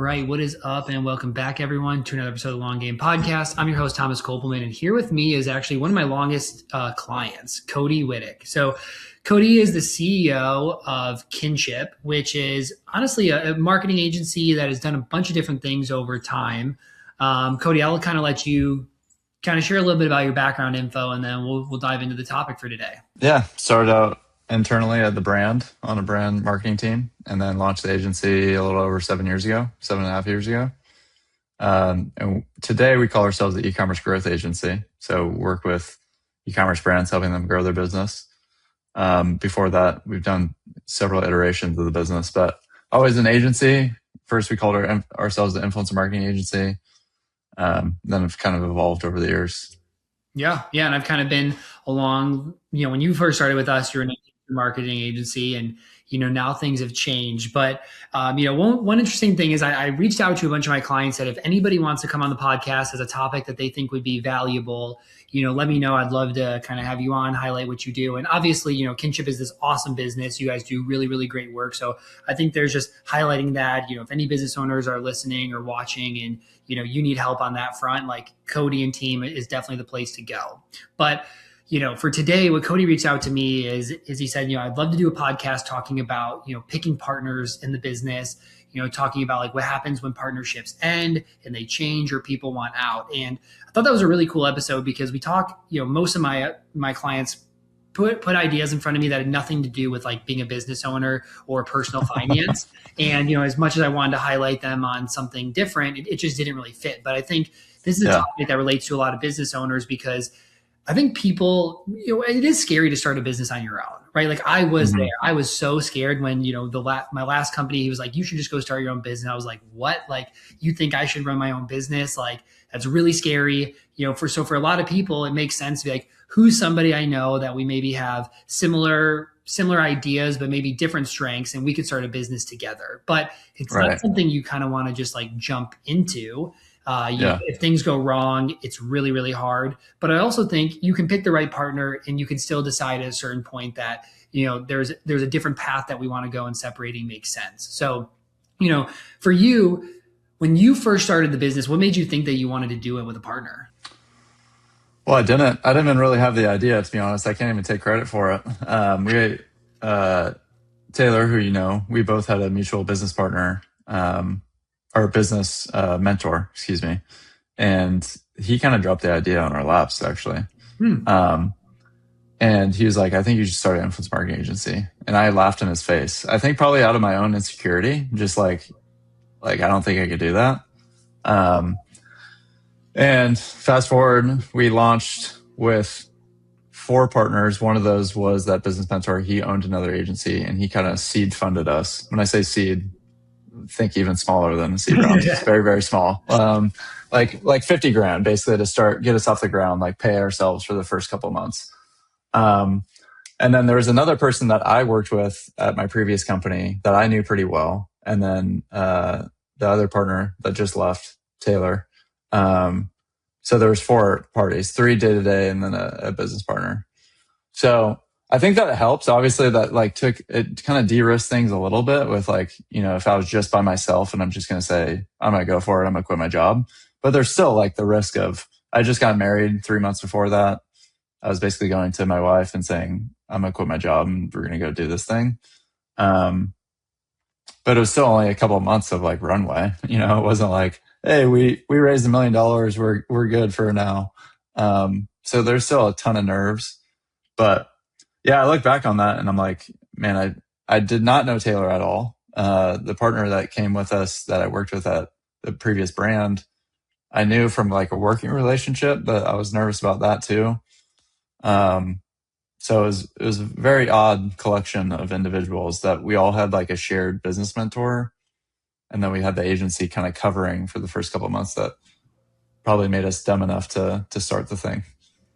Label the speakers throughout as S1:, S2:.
S1: right. What is up? And welcome back, everyone, to another episode of the Long Game Podcast. I'm your host, Thomas Kopelman, and here with me is actually one of my longest clients, Cody Wittick. So Cody is the CEO of Kynship, which is honestly a marketing agency that has done a bunch of different things over time. Cody, I'll kind of let you kind of share a little bit about your background info, and then we'll dive into the topic for today.
S2: Yeah, started out internally at the brand on a brand marketing team, and then launched the agency a little over 7.5 years ago. And today we call ourselves the e-commerce growth agency. So work with e-commerce brands, helping them grow their business. Before that, we've done several iterations of the business, but always an agency. First, we called ourselves the influencer marketing agency. Then it's kind of evolved over the years.
S1: Yeah. And I've kind of been along, when you first started with us, you're an marketing agency, and, now things have changed. But, one interesting thing is I reached out to a bunch of my clients that if anybody wants to come on the podcast as a topic that they think would be valuable, let me know. I'd love to kind of have you on, highlight what you do. And obviously, Kynship is this awesome business. You guys do really, really great work. So I think there's just highlighting that, if any business owners are listening or watching and, you need help on that front, like Cody and team is definitely the place to go. But for today, what Cody reached out to me is he said, I'd love to do a podcast talking about, picking partners in the business, talking about like what happens when partnerships end and they change or people want out. And I thought that was a really cool episode because we talk, most of my clients put ideas in front of me that had nothing to do with like being a business owner or personal finance. And, as much as I wanted to highlight them on something different, it just didn't really fit. But I think this is a topic that relates to a lot of business owners because I think people, it is scary to start a business on your own, right? Like I was there. I was so scared when, my last company, he was like, you should just go start your own business. I was like, what? Like, you think I should run my own business? Like, that's really scary. For a lot of people, it makes sense to be like, who's somebody I know that we maybe have similar ideas, but maybe different strengths, and we could start a business together. But it's not something you kind of want to just like jump into. If things go wrong, it's really, really hard. But I also think you can pick the right partner and you can still decide at a certain point that, there's a different path that we want to go, and separating makes sense. So, for you, when you first started the business, what made you think that you wanted to do it with a partner?
S2: Well, I didn't even really have the idea, to be honest. I can't even take credit for it. Taylor, who we both had a mutual business partner, our business mentor, excuse me. And he kind of dropped the idea on our laps, actually. And he was like, I think you should start an influence marketing agency. And I laughed in his face. I think probably out of my own insecurity, just like I don't think I could do that. And fast forward, we launched with 4 partners. One of those was that business mentor. He owned another agency and he kind of seed funded us. When I say seed, think even smaller than a seed round. It's very, very small. Like 50 grand basically to get us off the ground, like pay ourselves for the first couple of months. And then there was another person that I worked with at my previous company that I knew pretty well. And then, the other partner that just left, Taylor. So there was 4 parties, 3 day-to-day and then a business partner. So I think that it helps. Obviously that it kind of de-risked things a little bit with if I was just by myself and I'm just going to say, I'm going to go for it, I'm going to quit my job. But there's still like the risk of, I just got married 3 months before that. I was basically going to my wife and saying, I'm going to quit my job and we're going to go do this thing. But it was still only a couple of months of like runway. It wasn't like, hey, we raised $1 million. We're good for now. So there's still a ton of nerves, but yeah, I look back on that and I'm like, man, I did not know Taylor at all. The partner that came with us that I worked with at the previous brand, I knew from like a working relationship, but I was nervous about that too. So it was a very odd collection of individuals that we all had like a shared business mentor. And then we had the agency kind of covering for the first couple of months that probably made us dumb enough to start the thing.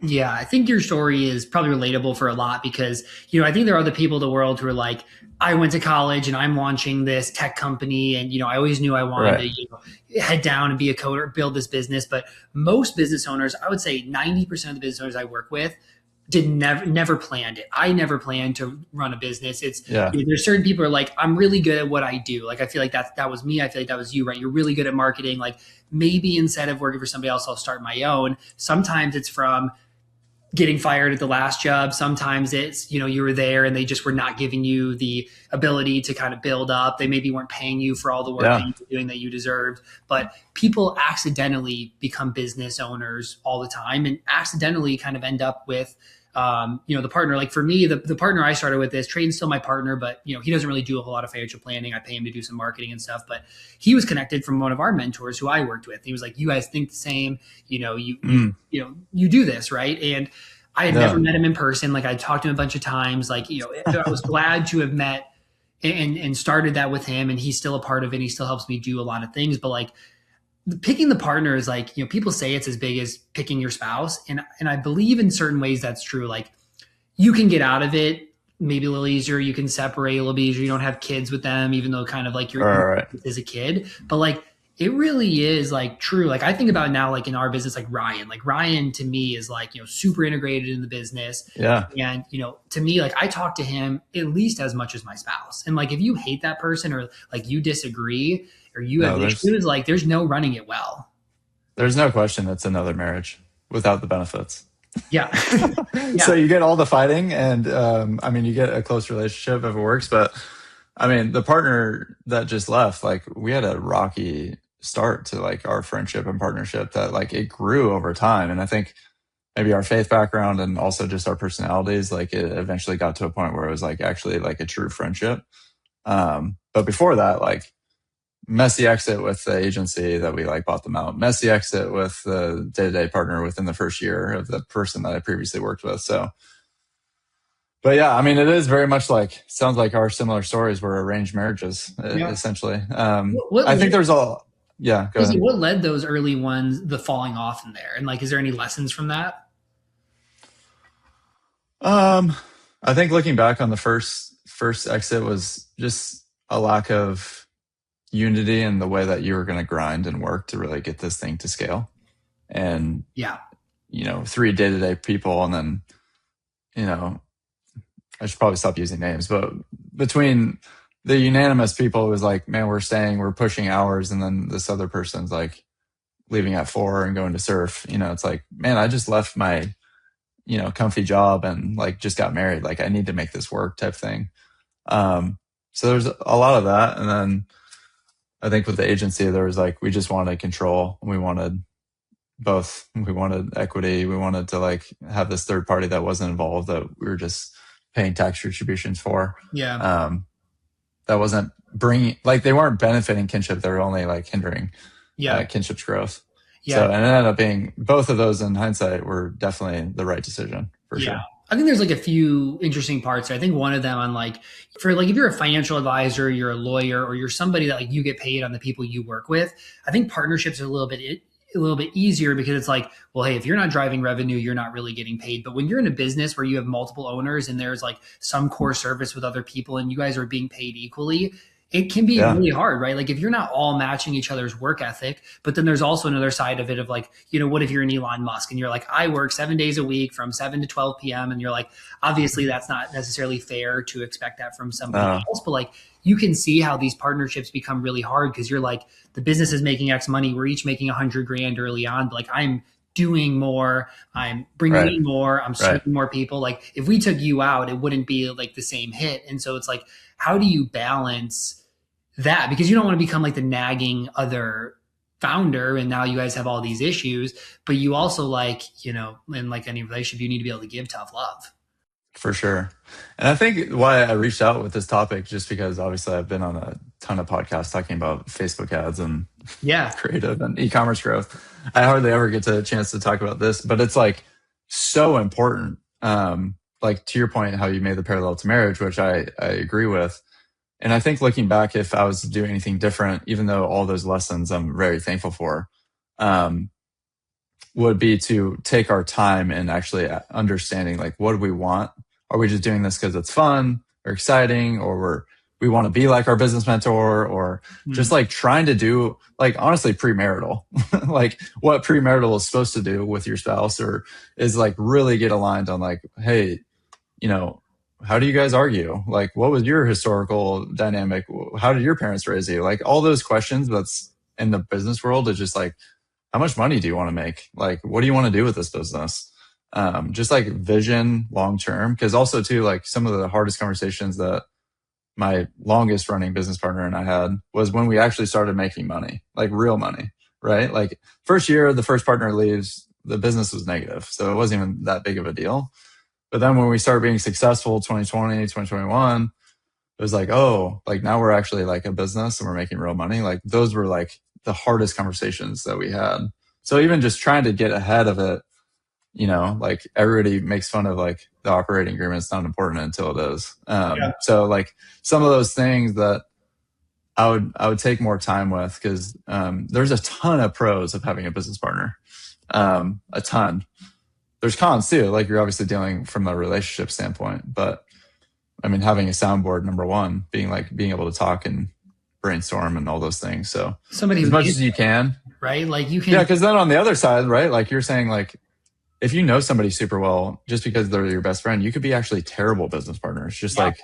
S1: Yeah, I think your story is probably relatable for a lot because, I think there are other people in the world who are like, I went to college and I'm launching this tech company and, I always knew I wanted to head down and be a coder, build this business. But most business owners, I would say 90% of the business owners I work with did never planned it. I never planned to run a business. It's
S2: Yeah.
S1: there's certain people who are like, I'm really good at what I do. Like I feel like that was me. I feel like that was you, right? You're really good at marketing. Like maybe instead of working for somebody else, I'll start my own. Sometimes it's from getting fired at the last job. Sometimes it's, you were there and they just were not giving you the ability to kind of build up. They maybe weren't paying you for all the work that
S2: Yeah.
S1: you were doing that you deserved. But people accidentally become business owners all the time and accidentally kind of end up with, the partner. Like for me, the partner I started with is Traden's still my partner, but he doesn't really do a whole lot of financial planning. I pay him to do some marketing and stuff, but he was connected from one of our mentors who I worked with. He was like, you guys think the same, you do this, right? And I had never
S2: Yeah.
S1: met him in person. Like I talked to him a bunch of times. Like, I was glad to have met and started that with him. And he's still a part of it. He still helps me do a lot of things. But like picking the partner is like, people say it's as big as picking your spouse. And I believe in certain ways that's true. Like you can get out of it maybe a little easier. You can separate a little bit easier. You don't have kids with them, even though kind of like
S2: All
S1: you're
S2: right.
S1: as a kid. But like it really is like true. Like I think about now, like in our business, like Ryan to me is like, super integrated in the business.
S2: Yeah.
S1: And, to me, like I talk to him at least as much as my spouse. And like if you hate that person or like you disagree or you
S2: No,
S1: have issues, like there's no running it well.
S2: there's no question it's another marriage without the benefits.
S1: Yeah.
S2: So
S1: Yeah.
S2: you get all the fighting, and I mean, you get a close relationship if it works. But I mean, the partner that just left, like, we had a rocky start to like our friendship and partnership that like it grew over time. And I think maybe our faith background and also just our personalities, like it eventually got to a point where it was like actually like a true friendship. But before that, like messy exit with the agency that we like bought them out, messy exit with the day-to-day partner within the first year of the person that I previously worked with. So, but yeah, I mean, it is very much like, sounds like our similar stories were arranged marriages,
S1: Yeah.
S2: essentially.
S1: What
S2: I think there's all, yeah, go ahead.
S1: what led those early ones, the falling off in there? And like, is there any lessons from that?
S2: Um, I think looking back on the first exit was just a lack of unity in the way that you were going to grind and work to really get this thing to scale. And,
S1: Yeah.
S2: three day-to-day people, and then, I should probably stop using names, but between the unanimous people, it was like, man, we're pushing hours. And then this other person's like leaving at 4 and going to surf. It's like, man, I just left my, comfy job and like just got married. Like I need to make this work type thing. So there's a lot of that. And then I think with the agency, there was like, we just wanted control. We wanted both. We wanted equity. We wanted to like have this third party that wasn't involved, that we were just paying tax distributions for.
S1: Yeah.
S2: That wasn't bringing, like, they weren't benefiting Kynship. They were only like hindering Kynship's growth.
S1: Yeah.
S2: So, and it ended up being, both of those in hindsight were definitely the right decision for sure.
S1: I think there's like a few interesting parts. I think one of them on like, for like, if you're a financial advisor, you're a lawyer, or you're somebody that like you get paid on the people you work with, I think partnerships are a little bit easier because it's like, well, hey, if you're not driving revenue, you're not really getting paid. But when you're in a business where you have multiple owners and there's like some core service with other people and you guys are being paid equally, it can be really hard, right? Like if you're not all matching each other's work ethic, but then there's also another side of it of like, what if you're an Elon Musk and you're like, I work 7 days a week from 7 to 12 p.m. And you're like, obviously that's not necessarily fair to expect that from somebody else, but like you can see how these partnerships become really hard because you're like, the business is making X money. We're each making $100,000 early on, but like I'm doing more, I'm bringing in more, I'm serving more people. Like if we took you out, it wouldn't be like the same hit. And so it's like, how do you balance that? Because you don't want to become like the nagging other founder and now you guys have all these issues, but you also like, in like any relationship, you need to be able to give tough love.
S2: For sure. And I think why I reached out with this topic, just because obviously I've been on a ton of podcasts talking about Facebook ads and creative and e-commerce growth. I hardly ever get to a chance to talk about this, but it's like so important. Like to your point, how you made the parallel to marriage, which I agree with. And I think looking back, if I was to do anything different, even though all those lessons I'm very thankful for, would be to take our time and actually understanding like, what do we want? Are we just doing this because it's fun or exciting, or we're we want to be like our business mentor, or just like trying to do like honestly premarital, like what premarital is supposed to do with your spouse, or is like really get aligned on like, hey, you know, how do you guys argue? Like, what was your historical dynamic? How did your parents raise you? Like all those questions that's in the business world is just like, how much money do you want to make? Like, what do you want to do with this business? Just like vision long term. Cause also too, like some of the hardest conversations that my longest running business partner and I had was when we actually started making money, like real money, right? Like first year, the first partner leaves, the business was negative. So it wasn't even that big of a deal. But then when we started being successful, 2020, 2021, it was like, oh, like now we're actually like a business and we're making real money. Like those were like the hardest conversations that we had. So even just trying to get ahead of it, like everybody makes fun of like the operating agreement. It's not important until it is. So like some of those things that I would take more time with, because there's a ton of pros of having a business partner. A ton. There's cons too. Like you're obviously dealing from a relationship standpoint, but I mean, having a soundboard, number one, being able to talk and brainstorm and all those things. So
S1: somebody
S2: as much as you can,
S1: right? Like you can,
S2: yeah. Because then on the other side, right? Like you're saying, like if you know somebody super well, just because they're your best friend, you could be actually terrible business partners. Just like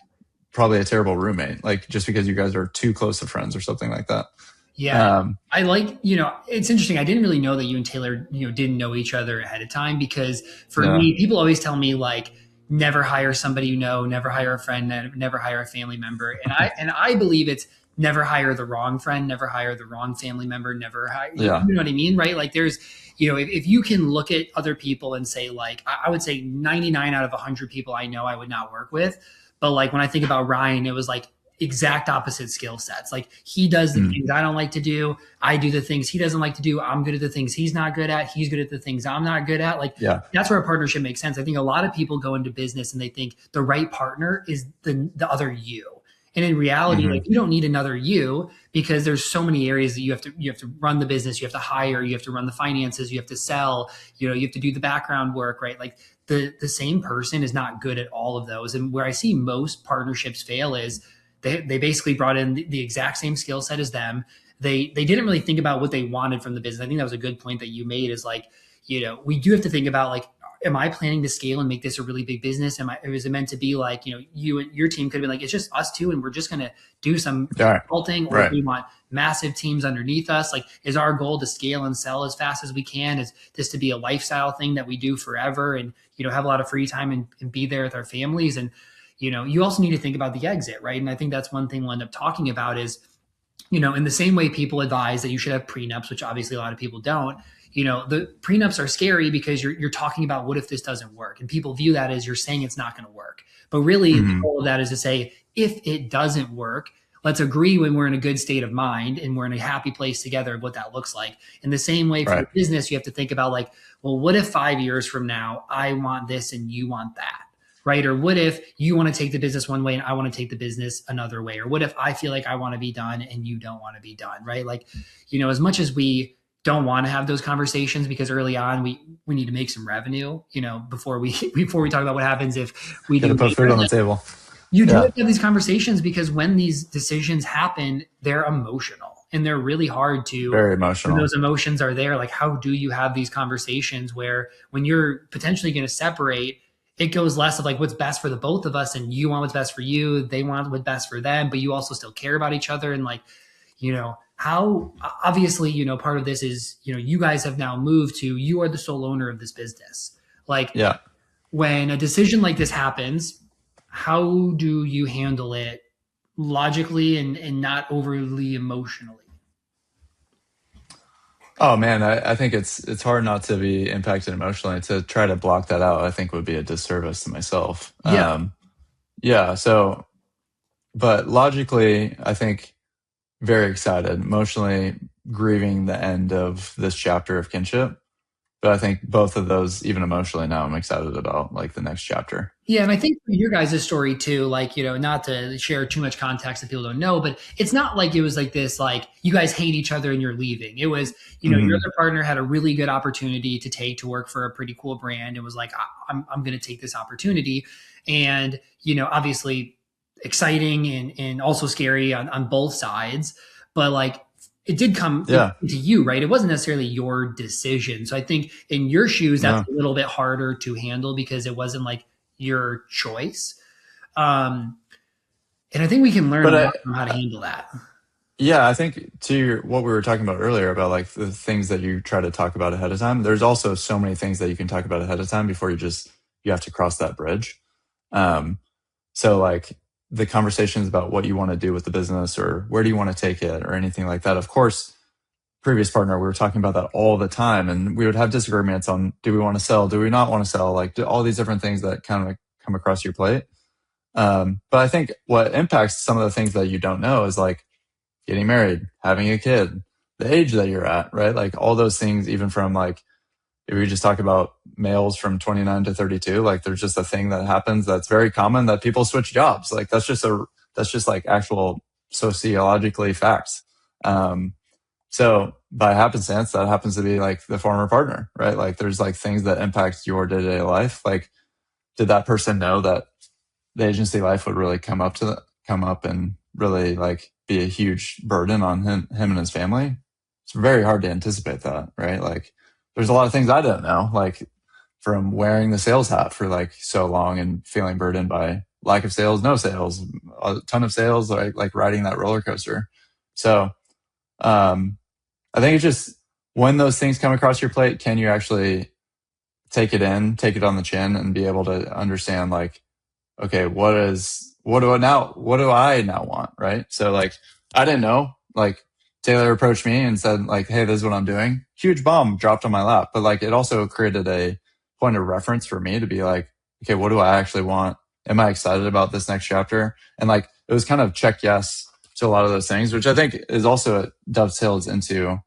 S2: probably a terrible roommate, like just because you guys are too close of friends or something like that.
S1: Yeah. I like, it's interesting. I didn't really know that you and Taylor, didn't know each other ahead of time, because for me, people always tell me like, never hire somebody never hire a friend, never hire a family member. And I believe it's never hire the wrong friend, never hire the wrong family member, never hire, you know what I mean? Right? Like there's, if you can look at other people and say like, I would say 99 out of 100 people I know I would not work with. But like when I think about Ryan, it was like, exact opposite skill sets. Like he does the things I don't like to do. I do the things he doesn't like to do. I'm good at the things he's not good at. He's good at the things I'm not good at. Like that's where a partnership makes sense. I think a lot of people go into business and they think the right partner is the other you. And in reality, like you don't need another you, because there's so many areas that you have to run the business, you have to hire, you have to run the finances, you have to sell, you have to do the background work, right? Like the same person is not good at all of those. And where I see most partnerships fail is they basically brought in the exact same skill set as them. They didn't really think about what they wanted from the business. I think that was a good point that you made, is like, we do have to think about like, am I planning to scale and make this a really big business? Is it meant to be like, you and your team could have been like, it's just us two and we're just going to do some consulting, or we want massive teams underneath us. Like, is our goal to scale and sell as fast as we can? Is this to be a lifestyle thing that we do forever and, have a lot of free time and be there with our families? And, you also need to think about the exit, right? And I think that's one thing we'll end up talking about is, in the same way people advise that you should have prenups, which obviously a lot of people don't, the prenups are scary because you're talking about what if this doesn't work? And people view that as you're saying it's not going to work. But really, the goal of that is to say, if it doesn't work, let's agree when we're in a good state of mind and we're in a happy place together of what that looks like. In the same way for business, you have to think about like, well, what if 5 years from now, I want this and you want that? Right? Or what if you want to take the business one way and I want to take the business another way? Or what if I feel like I want to be done and you don't want to be done? Right? Like, as much as we don't want to have those conversations, because early on we need to make some revenue, before we talk about what happens if we do
S2: put food on the table.
S1: You do have these conversations, because when these decisions happen, they're emotional and they're really hard to.
S2: Very emotional.
S1: When those emotions are there, like how do you have these conversations where when you're potentially going to separate, it goes less of like what's best for the both of us, and you want what's best for you, they want what's best for them, but you also still care about each other. And like, how obviously, part of this is, you guys have now moved to, you are the sole owner of this business. Like when a decision like this happens, how do you handle it logically and not overly emotionally?
S2: Oh man, I think it's hard not to be impacted emotionally. To try to block that out, I think would be a disservice to myself. So, but logically, I think very excited. Emotionally grieving the end of this chapter of Kynship. But I think both of those, even emotionally now, I'm excited about like the next chapter.
S1: Yeah. And I think for your guys' story too, like, not to share too much context that people don't know, but it's not like it was like this, like you guys hate each other and you're leaving. It was, your other partner had a really good opportunity to take to work for a pretty cool brand and was like, I'm going to take this opportunity. And, obviously exciting and also scary on both sides. But like it did come
S2: Yeah.
S1: to you, right? It wasn't necessarily your decision. So I think in your shoes, that's
S2: No.
S1: a little bit harder to handle because it wasn't like your choice. Um, and I think we can learn a
S2: But
S1: lot from how to handle that.
S2: yeah, I think to what we were talking about earlier about like the things that you try to talk about ahead of time, there's also so many things that you can talk about ahead of time before you have to cross that bridge. Um, so like the conversations about what you want to do with the business or where do you want to take it or anything like that. Of course, previous partner, we were talking about that all the time and we would have disagreements on do we want to sell, do we not want to sell, like all these different things that kind of come across your plate. But I think what impacts some of the things that you don't know is like getting married, having a kid, the age that you're at, right? Like all those things, even from like, if we just talk about males from 29 to 32, like there's just a thing that happens that's very common that people switch jobs. Like that's just like actual sociologically facts. So by happenstance, that happens to be like the former partner, right? Like there's like things that impact your day to day life. Like, did that person know that the agency life would really come up and really like be a huge burden on him and his family? It's very hard to anticipate that, right? Like there's a lot of things I don't know, like from wearing the sales hat for like so long and feeling burdened by lack of sales, no sales, a ton of sales, like riding that roller coaster. So, um, I think it's just when those things come across your plate, can you actually take it in, take it on the chin and be able to understand like, okay, what do I now want? Right. So like, I didn't know, like Taylor approached me and said like, hey, this is what I'm doing. Huge bomb dropped on my lap. But like, it also created a point of reference for me to be like, okay, what do I actually want? Am I excited about this next chapter? And like, it was kind of check yes to a lot of those things, which I think is also dovetails into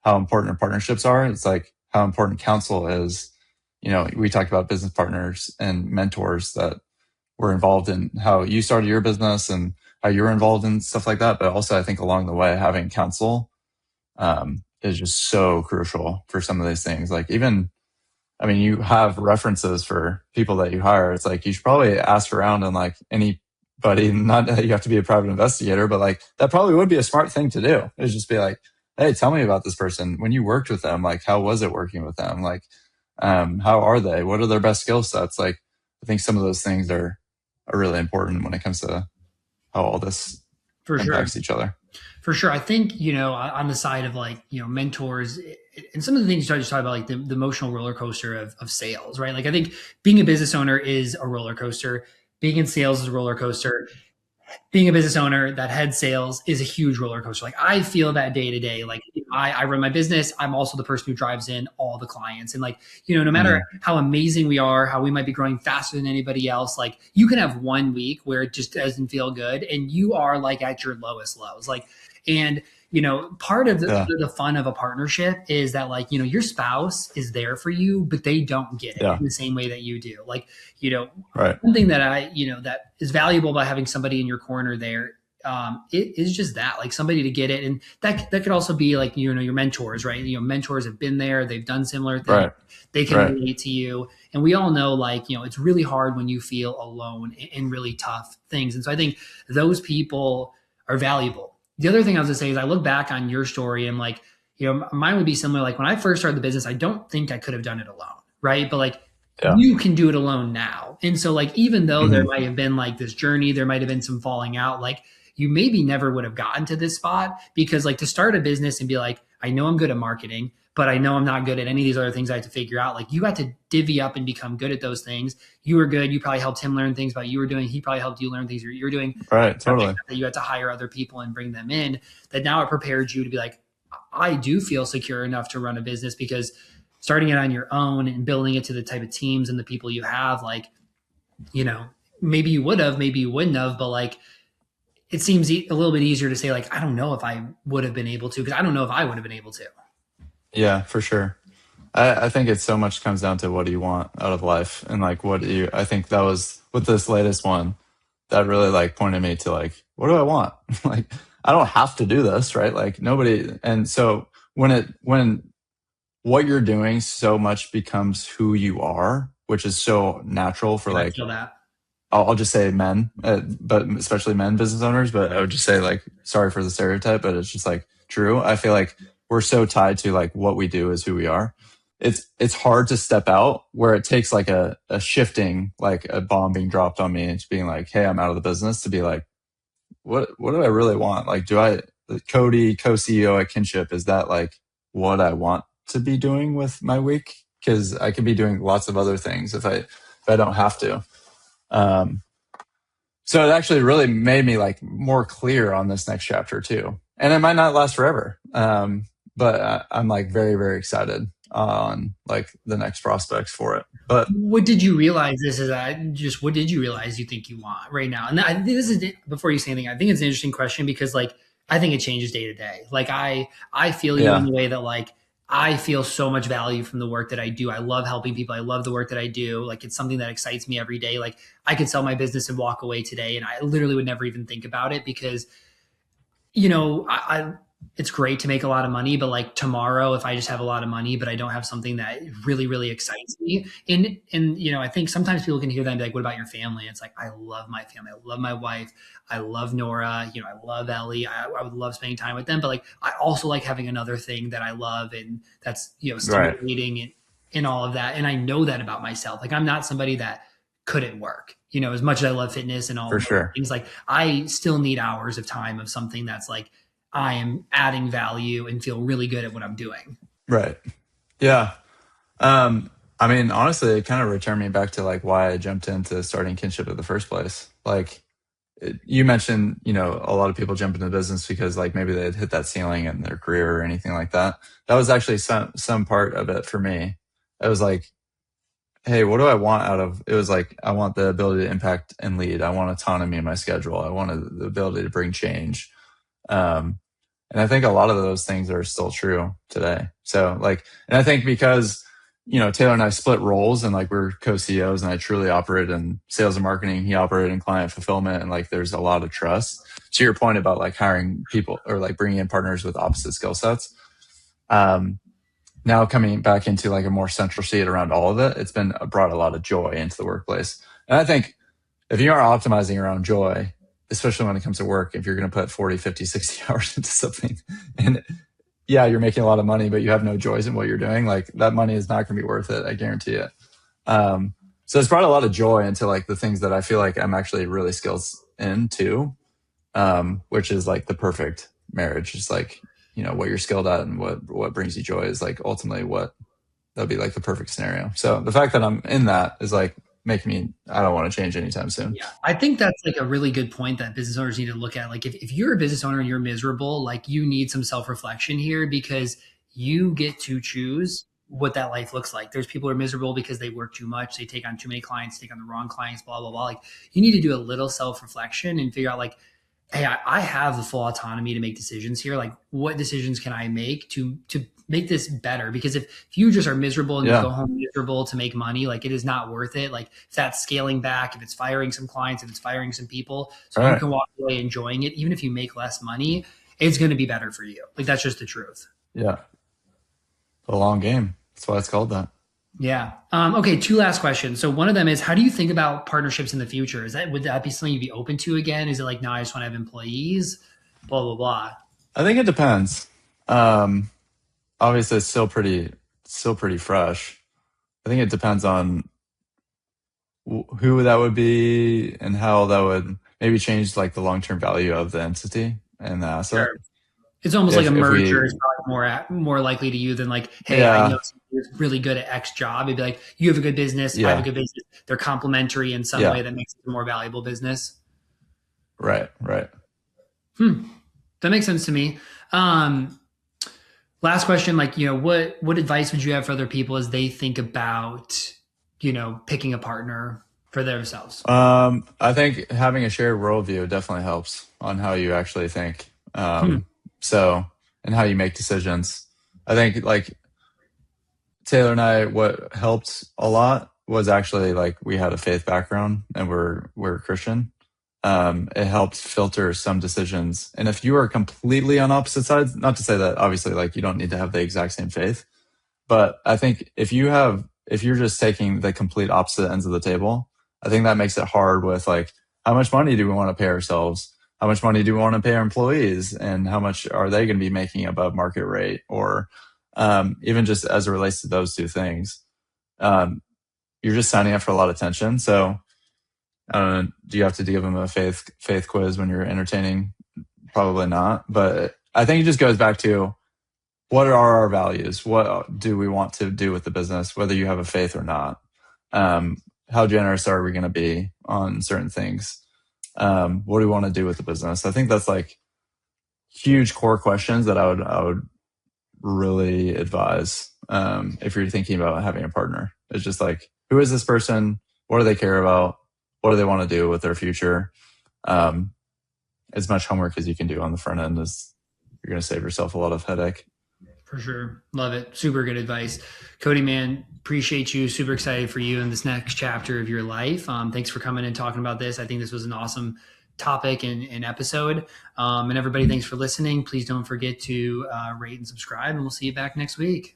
S2: how important partnerships are. It's like how important counsel is. You know, we talked about business partners and mentors that were involved in how you started your business and how you were involved in stuff like that. But also, I think along the way, having counsel is just so crucial for some of these things. Like even, I mean, you have references for people that you hire. It's like you should probably ask around and like anybody, not that you have to be a private investigator, but like that probably would be a smart thing to do. Is just be like, hey, tell me about this person. When you worked with them, like how was it working with them? Like, how are they? What are their best skill sets? Like, I think some of those things are really important when it comes to how all this
S1: For sure.
S2: impacts each other.
S1: For sure. I think, on the side of like, mentors and some of the things you started to talk about, like the emotional roller coaster of sales, right? Like I think being a business owner is a roller coaster. Being in sales is a roller coaster. Being a business owner that heads sales is a huge roller coaster. Like I feel that day to day. Like I run my business. I'm also the person who drives in all the clients. And like, no matter
S2: Mm-hmm.
S1: how amazing we are, how we might be growing faster than anybody else, like you can have one week where it just doesn't feel good and you are like at your lowest lows. Like, and part of
S2: Yeah.
S1: the fun of a partnership is that like, your spouse is there for you, but they don't get it
S2: Yeah.
S1: in the same way that you do. Like, you know,
S2: Right.
S1: one thing that that is valuable by having somebody in your corner there, it is just that, like somebody to get it. And that could also be like, your mentors, right? Mentors have been there, they've done similar things,
S2: Right.
S1: they can
S2: Right.
S1: relate to you. And we all know, like, it's really hard when you feel alone in really tough things. And so I think those people are valuable. The other thing I was gonna say is I look back on your story and like, mine would be similar. Like when I first started the business, I don't think I could have done it alone. Right. But like,
S2: Yeah.
S1: you can do it alone now. And so like even though there
S2: Mm-hmm.
S1: might have been like this journey, there might have been some falling out, like you maybe never would have gotten to this spot because like to start a business and be like, I know I'm good at marketing, but I know I'm not good at any of these other things I have to figure out. Like you got to divvy up and become good at those things. You were good. You probably helped him learn things about you were doing. He probably helped you learn things you're doing.
S2: Right. Totally.
S1: That you had to hire other people and bring them in. That now it prepared you to be like, I do feel secure enough to run a business because starting it on your own and building it to the type of teams and the people you have, like, maybe you would have, maybe you wouldn't have, but like, it seems a little bit easier to say, like, I don't know if I would have been able to, because I don't know if I would have been able to.
S2: Yeah, for sure. I think it so much comes down to what do you want out of life and like I think that was with this latest one that really like pointed me to like, what do I want? Like, I don't have to do this, right? Like nobody. And so when what you're doing so much becomes who you are, which is so natural for
S1: And I
S2: like
S1: feel that.
S2: I'll just say men, but especially men business owners. But I would just say like, sorry for the stereotype, but it's just like true. I feel like we're so tied to like what we do is who we are. It's hard to step out where it takes like a shifting, like a bomb being dropped on me and just being like, hey, I'm out of the business, to be like, what do I really want? Like, do I, Cody, co-CEO at Kynship, is that like what I want to be doing with my week? Because I could be doing lots of other things if I don't have to. Um, so it actually really made me like more clear on this next chapter too. And it might not last forever. But I'm like very, very excited on like the next prospects for it. But
S1: What did you realize? This is just what did you realize you think you want right now? And I think this is before you say anything. I think it's an interesting question because like I think it changes day to day. Like I feel you in
S2: yeah,
S1: the way that like I feel so much value from the work that I do. I love helping people. I love the work that I do. Like it's something that excites me every day. Like I could sell my business and walk away today, and I literally would never even think about it because I it's great to make a lot of money, but like tomorrow, if I just have a lot of money, but I don't have something that really, really excites me, and I think sometimes people can hear that and be like, "What about your family?" It's like I love my family, I love my wife, I love Nora, I love Ellie, I would love spending time with them, but like I also like having another thing that I love and that's
S2: right,
S1: stimulating and all of that, and I know that about myself. Like I'm not somebody that couldn't work. As much as I love fitness and all
S2: for
S1: of those
S2: sure.
S1: things, like I still need hours of time of something that's like I am adding value and feel really good at what I'm doing.
S2: Right. Yeah. I mean, honestly, it kind of returned me back to like why I jumped into starting Kinship in the first place. Like you mentioned, a lot of people jump into business because like maybe they had hit that ceiling in their career or anything like that. That was actually some part of it for me. It was like, hey, what do I want out of it? Was like, I want the ability to impact and lead. I want autonomy in my schedule. I want the ability to bring change. Um, and I think a lot of those things are still true today. So like, and I think because, Taylor and I split roles and like we're co-CEOs and I truly operate in sales and marketing. He operated in client fulfillment and like there's a lot of trust. To your point about like hiring people or like bringing in partners with opposite skill sets. Um, Now coming back into like a more central seat around all of it, it's been brought a lot of joy into the workplace. And I think if you are optimizing around joy, especially when it comes to work, if you're going to put 40, 50, 60 hours into something and yeah, you're making a lot of money, but you have no joys in what you're doing, like that money is not going to be worth it. I guarantee it. So it's brought a lot of joy into like the things that I feel like I'm actually really skilled in too, which is like the perfect marriage. Just like, what you're skilled at and what brings you joy is like ultimately what that'd be like the perfect scenario. So the fact that I'm in that is like making me, I don't want to change anytime soon.
S1: Yeah. I think that's like a really good point that business owners need to look at. Like if you're a business owner and you're miserable, like you need some self-reflection here because you get to choose what that life looks like. There's people who are miserable because they work too much, they take on too many clients, take on the wrong clients, blah, blah, blah. Like you need to do a little self-reflection and figure out like, hey, I have the full autonomy to make decisions here. Like, what decisions can I make to make this better? Because if you just are miserable and you go
S2: Yeah.
S1: home miserable to make money, like it is not worth it. Like if that's scaling back, if it's firing some clients, if it's firing some people, so
S2: All
S1: you
S2: right.
S1: can walk away enjoying it, even if you make less money, it's going to be better for you. Like that's just the truth.
S2: Yeah. The long game. That's why it's called that.
S1: Yeah. Okay. Two last questions. So one of them is, how do you think about partnerships in the future? Would that be something you'd be open to again? Is it like, no, I just want to have employees, blah, blah, blah.
S2: I think it depends. Um, Obviously it's still pretty fresh. I think it depends on who that would be and how that would maybe change like the long-term value of the entity and the asset.
S1: Sure. It's almost like a
S2: If
S1: merger
S2: we,
S1: is probably more likely to you than like, hey, I know
S2: yeah,
S1: somebody who's really good at X job. It'd be like, you have a good business, I have a
S2: yeah,
S1: good business. They're complementary in some
S2: yeah,
S1: way that makes it a more valuable business.
S2: right, right.
S1: That makes sense to me. Um, Last question, like, what advice would you have for other people as they think about, picking a partner for themselves?
S2: I think having a shared worldview definitely helps on how you actually think.
S1: Hmm.
S2: So, and how you make decisions. I think like Taylor and I, what helped a lot was actually like we had a faith background and we're Christian. It helped filter some decisions. And if you are completely on opposite sides, not to say that obviously like you don't need to have the exact same faith, but I think if you're just taking the complete opposite ends of the table, I think that makes it hard with like, how much money do we want to pay ourselves? How much money do we want to pay our employees? And how much are they going to be making above market rate? Or even just as it relates to those two things, um, you're just signing up for a lot of tension. So I don't know, do you have to give them a faith quiz when you're entertaining? Probably not. But I think it just goes back to, what are our values? What do we want to do with the business, whether you have a faith or not? How generous are we going to be on certain things? What do we want to do with the business? I think that's like huge core questions that I would really advise if you're thinking about having a partner. It's just like, who is this person? What do they care about? What do they want to do with their future? As much homework as you can do on the front end is you're going to save yourself a lot of headache.
S1: For sure. Love it. Super good advice. Cody, man, appreciate you. Super excited for you in this next chapter of your life. Thanks for coming and talking about this. I think this was an awesome topic and episode. And everybody, thanks for listening. Please don't forget to rate and subscribe, and we'll see you back next week.